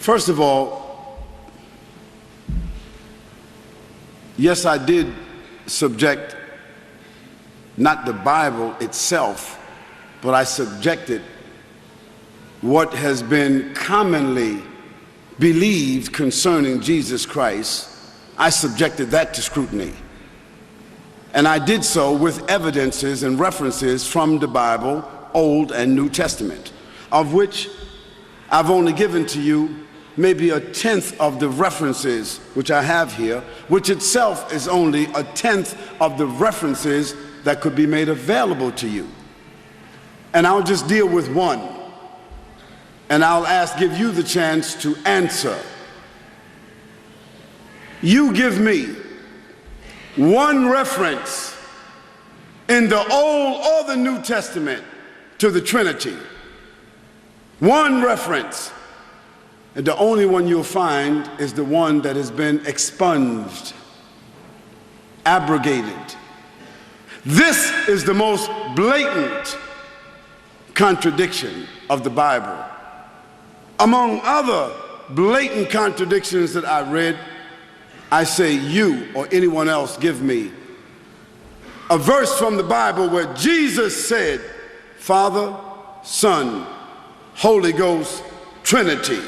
First of all, yes, I did subject not the Bible itself, but I subjected what has been commonly believed concerning Jesus Christ. I subjected that to scrutiny. And I did so with evidences and references from the Bible, Old and New Testament, of which I've only given to you maybe a tenth of the references which I have here, which itself is only a tenth of the references that could be made available to you. And I'll just deal with one, and I'll give you the chance to answer. You give me one reference in the Old or the New Testament to the Trinity. One reference. And the only one you'll find is the one that has been expunged, abrogated. This is the most blatant contradiction of the Bible. Among other blatant contradictions that I read, I say you or anyone else give me a verse from the Bible where Jesus said, Father, Son, Holy Ghost, Trinity.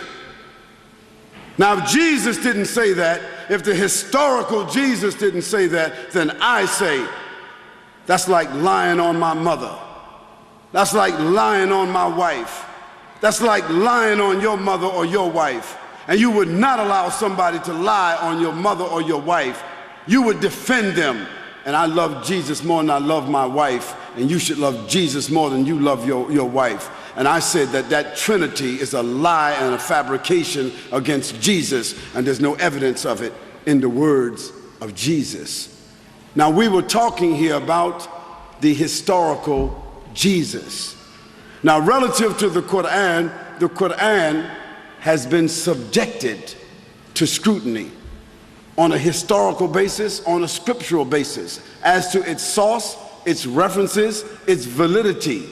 Now, if Jesus didn't say that, if the historical Jesus didn't say that, then I say that's like lying on my mother. That's like lying on my wife. That's like lying on your mother or your wife. And you would not allow somebody to lie on your mother or your wife. You would defend them. And I love Jesus more than I love my wife, and you should love Jesus more than you love your wife. And I said that that Trinity is a lie and a fabrication against Jesus, and there's no evidence of it in the words of Jesus. Now, we were talking here about the historical Jesus. Now, relative to the Qur'an has been subjected to scrutiny on a historical basis, on a scriptural basis, as to its source, its references, its validity.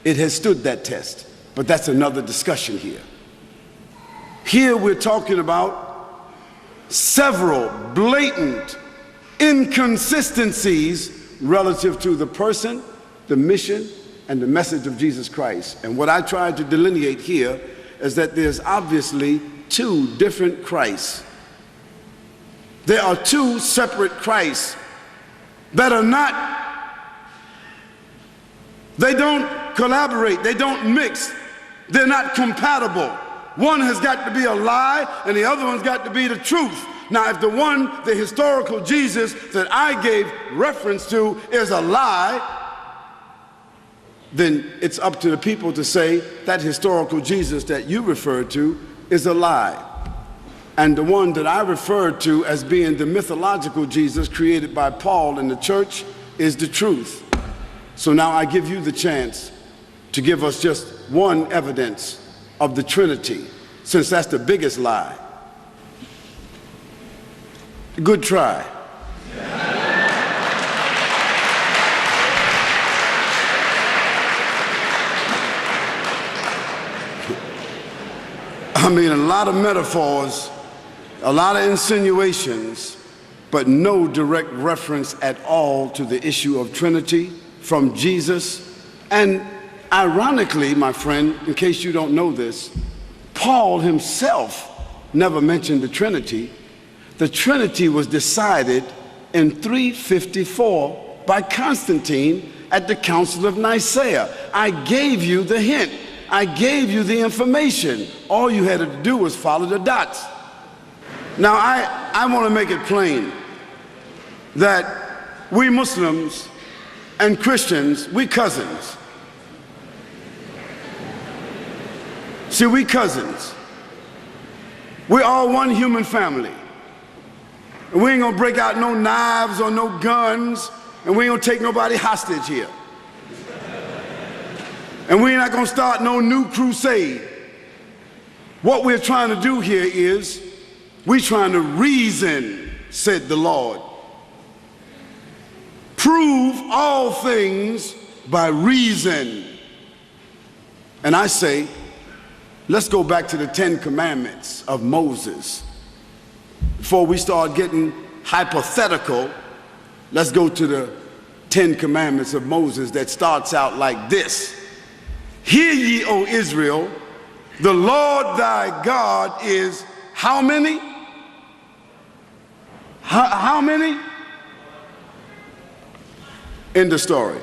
It has stood that test, but that's another discussion here. Here we're talking about several blatant inconsistencies relative to the person, the mission, and the message of Jesus Christ. And what I tried to delineate here is that there's obviously two different Christs. There are two separate Christs that are not, they don't collaborate, they don't mix, they're not compatible. One has got to be a lie and the other one's got to be the truth. Now, if the historical Jesus that I gave reference to is a lie, then it's up to the people to say that historical Jesus that you referred to is a lie. And the one that I referred to as being the mythological Jesus created by Paul in the church is the truth. So now I give you the chance to give us just one evidence of the Trinity, since that's the biggest lie. Good try. I mean, a lot of metaphors, a lot of insinuations, but no direct reference at all to the issue of Trinity from Jesus. And ironically, my friend, in case you don't know this, Paul himself never mentioned the Trinity. The Trinity was decided in 354 by Constantine at the Council of Nicaea. I gave you the hint. I gave you the information. All you had to do was follow the dots. Now, I want to make it plain that we Muslims and Christians, we cousins. See, we cousins. We're all one human family. And we ain't gonna break out no knives or no guns, and we ain't gonna take nobody hostage here. And we're not gonna start no new crusade. What we're trying to do here is, we're trying to reason, said the Lord. Prove all things by reason. And I say, Let's go back to the 10 Commandments of Moses. Before we start getting hypothetical, let's go to the 10 Commandments of Moses that starts out like this. Hear ye, O Israel, the Lord thy God is how many? How many? End of story.